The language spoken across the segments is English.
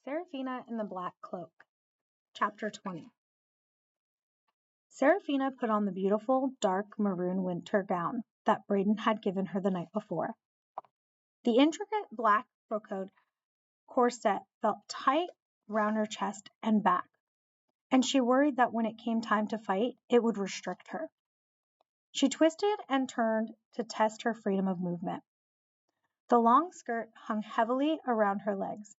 Serafina in the Black Cloak, Chapter 20. Serafina put on the beautiful, dark maroon winter gown that Braden had given her the night before. The intricate black brocade corset felt tight round her chest and back, and she worried that when it came time to fight, it would restrict her. She twisted and turned to test her freedom of movement. The long skirt hung heavily around her legs.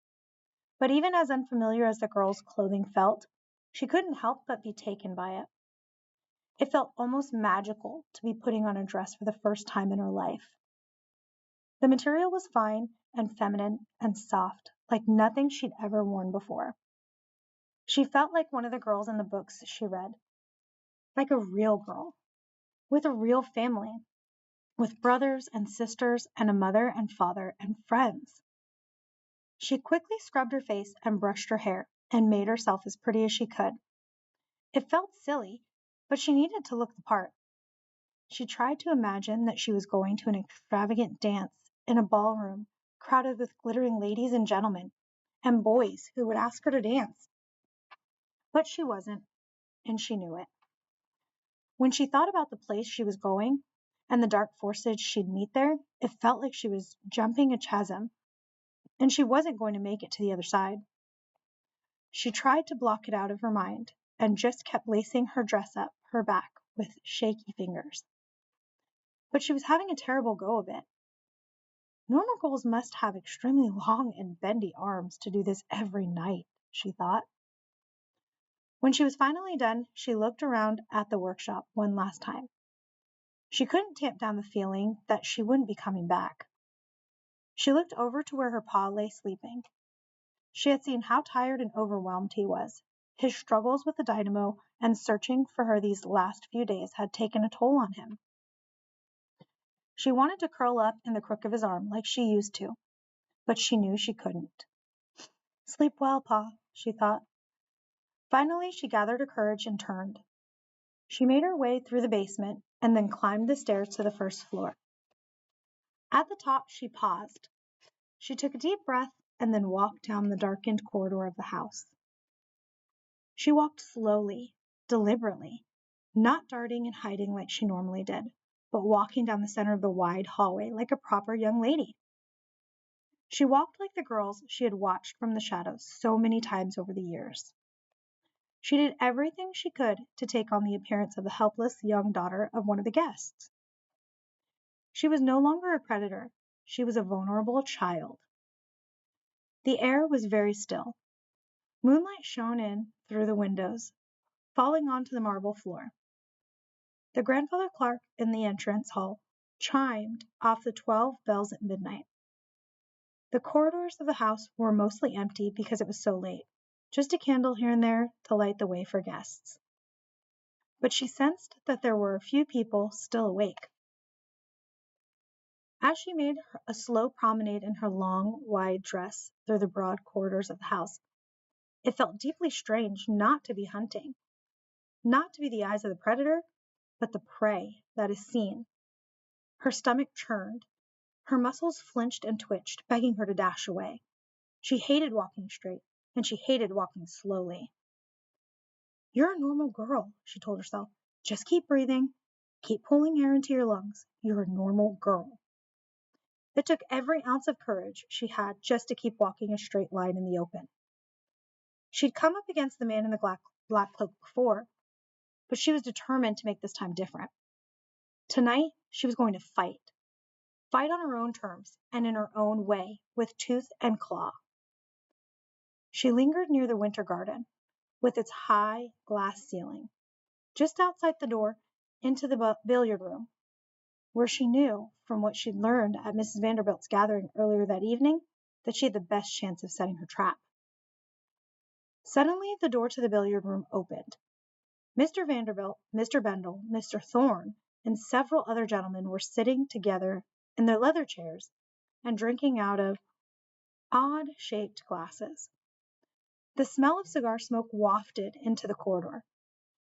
But even as unfamiliar as the girl's clothing felt, she couldn't help but be taken by it. It felt almost magical to be putting on a dress for the first time in her life. The material was fine and feminine and soft, like nothing she'd ever worn before. She felt like one of the girls in the books she read, like a real girl, with a real family, with brothers and sisters and a mother and father and friends. She quickly scrubbed her face and brushed her hair and made herself as pretty as she could. It felt silly, but she needed to look the part. She tried to imagine that she was going to an extravagant dance in a ballroom crowded with glittering ladies and gentlemen, and boys who would ask her to dance. But she wasn't, and she knew it. When she thought about the place she was going and the dark forces she'd meet there, it felt like she was jumping a chasm, and she wasn't going to make it to the other side. She tried to block it out of her mind and just kept lacing her dress up her back with shaky fingers. But she was having a terrible go of it. Normal girls must have extremely long and bendy arms to do this every night, she thought. When she was finally done, she looked around at the workshop one last time. She couldn't tamp down the feeling that she wouldn't be coming back. She looked over to where her pa lay sleeping. She had seen how tired and overwhelmed he was. His struggles with the dynamo and searching for her these last few days had taken a toll on him. She wanted to curl up in the crook of his arm like she used to, but she knew she couldn't. Sleep well, Pa, she thought. Finally, she gathered her courage and turned. She made her way through the basement and then climbed the stairs to the first floor. At the top, she paused. She took a deep breath and then walked down the darkened corridor of the house. She walked slowly, deliberately, not darting and hiding like she normally did, but walking down the center of the wide hallway like a proper young lady. She walked like the girls she had watched from the shadows so many times over the years. She did everything she could to take on the appearance of the helpless young daughter of one of the guests. She was no longer a predator. She was a vulnerable child. The air was very still. Moonlight shone in through the windows, falling onto the marble floor. The grandfather clock in the entrance hall chimed off the 12 bells at midnight. The corridors of the house were mostly empty because it was so late, just a candle here and there to light the way for guests. But she sensed that there were a few people still awake. As she made a slow promenade in her long, wide dress through the broad corridors of the house, it felt deeply strange not to be hunting, not to be the eyes of the predator, but the prey that is seen. Her stomach churned. Her muscles flinched and twitched, begging her to dash away. She hated walking straight, and she hated walking slowly. You're a normal girl, she told herself. Just keep breathing. Keep pulling air into your lungs. You're a normal girl. It took every ounce of courage she had just to keep walking a straight line in the open. She'd come up against the man in the black cloak before, but she was determined to make this time different. Tonight, she was going to fight. Fight on her own terms and in her own way, with tooth and claw. She lingered near the winter garden, with its high glass ceiling, just outside the door into the billiard room, where she knew, from what she'd learned at Mrs. Vanderbilt's gathering earlier that evening, that she had the best chance of setting her trap. Suddenly, the door to the billiard room opened. Mr. Vanderbilt, Mr. Bendel, Mr. Thorne, and several other gentlemen were sitting together in their leather chairs and drinking out of odd-shaped glasses. The smell of cigar smoke wafted into the corridor.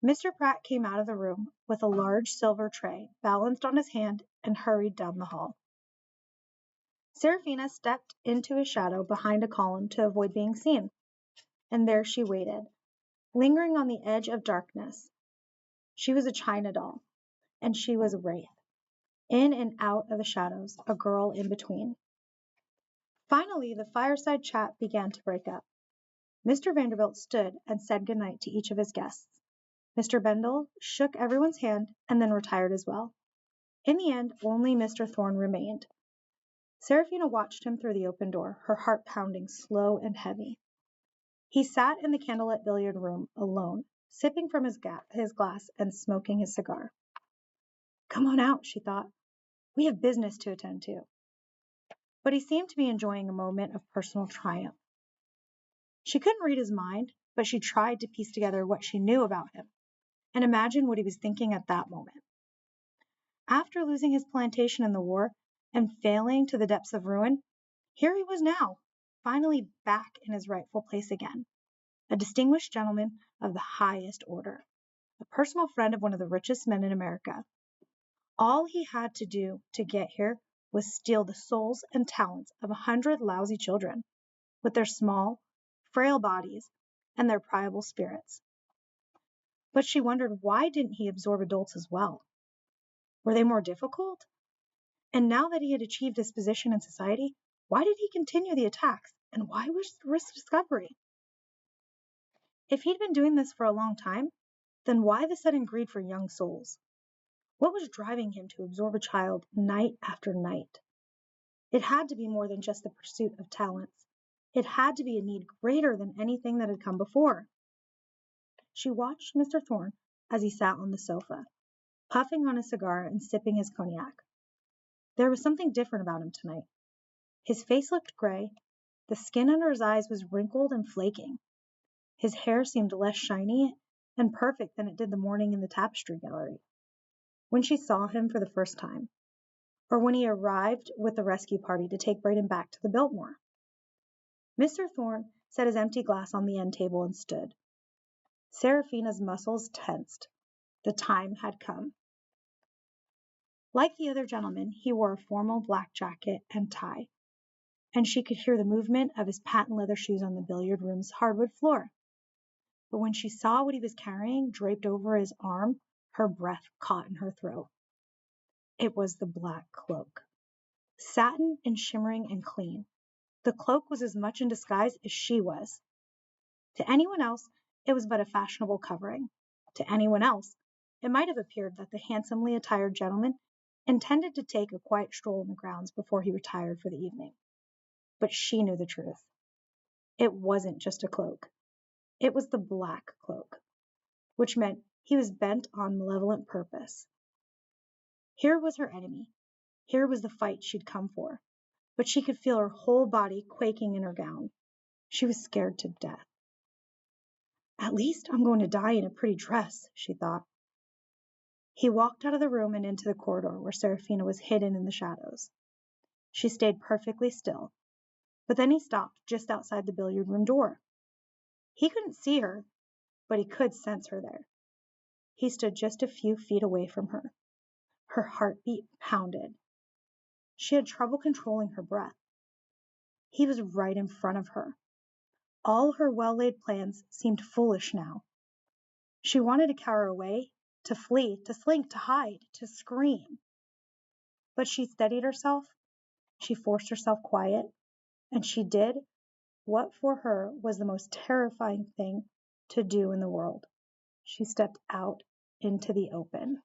Mr. Pratt came out of the room with a large silver tray balanced on his hand and hurried down the hall. Serafina stepped into his shadow behind a column to avoid being seen. and there she waited, lingering on the edge of darkness. She was a china doll, and she was a wraith, in and out of the shadows, a girl in between. Finally, the fireside chat began to break up. Mr. Vanderbilt stood and said goodnight to each of his guests. Mr. Bendel shook everyone's hand and then retired as well. In the end, only Mr. Thorne remained. Serafina watched him through the open door, her heart pounding slow and heavy. He sat in the candlelit billiard room alone, sipping from his glass and smoking his cigar. Come on out, she thought. We have business to attend to. But he seemed to be enjoying a moment of personal triumph. She couldn't read his mind, but she tried to piece together what she knew about him and imagine what he was thinking at that moment. After losing his plantation in the war and failing to the depths of ruin, here he was now, finally back in his rightful place again, a distinguished gentleman of the highest order, a personal friend of one of the richest men in America. All he had to do to get here was steal the souls and talents of 100 lousy children, with their small, frail bodies and their pliable spirits. But she wondered, why didn't he absorb adults as well? Were they more difficult? And now that he had achieved his position in society, why did he continue the attacks, and why risk discovery? If he'd been doing this for a long time, then why the sudden greed for young souls? What was driving him to absorb a child night after night? It had to be more than just the pursuit of talents. It had to be a need greater than anything that had come before. She watched Mr. Thorne as he sat on the sofa, puffing on his cigar and sipping his cognac. There was something different about him tonight. His face looked gray. The skin under his eyes was wrinkled and flaking. His hair seemed less shiny and perfect than it did the morning in the tapestry gallery, when she saw him for the first time, or when he arrived with the rescue party to take Braden back to the Biltmore. Mr. Thorne set his empty glass on the end table and stood. Serafina's muscles tensed. The time had come. Like the other gentlemen, he wore a formal black jacket and tie, and she could hear the movement of his patent leather shoes on the billiard room's hardwood floor. But when she saw what he was carrying draped over his arm, her breath caught in her throat. It was the black cloak. Satin and shimmering and clean. The cloak was as much in disguise as she was. To anyone else, it was but a fashionable covering. To anyone else, it might have appeared that the handsomely attired gentleman intended to take a quiet stroll in the grounds before he retired for the evening. But she knew the truth. It wasn't just a cloak. It was the black cloak, which meant he was bent on malevolent purpose. Here was her enemy. Here was the fight she'd come for. But she could feel her whole body quaking in her gown. She was scared to death. At least I'm going to die in a pretty dress, she thought. He walked out of the room and into the corridor where Serafina was hidden in the shadows. She stayed perfectly still, but then he stopped just outside the billiard room door. He couldn't see her, but he could sense her there. He stood just a few feet away from her. Her heartbeat pounded. She had trouble controlling her breath. He was right in front of her. All her well-laid plans seemed foolish now. She wanted to cower away, to flee, to slink, to hide, to scream. But she steadied herself. She forced herself quiet, and she did what for her was the most terrifying thing to do in the world. She stepped out into the open.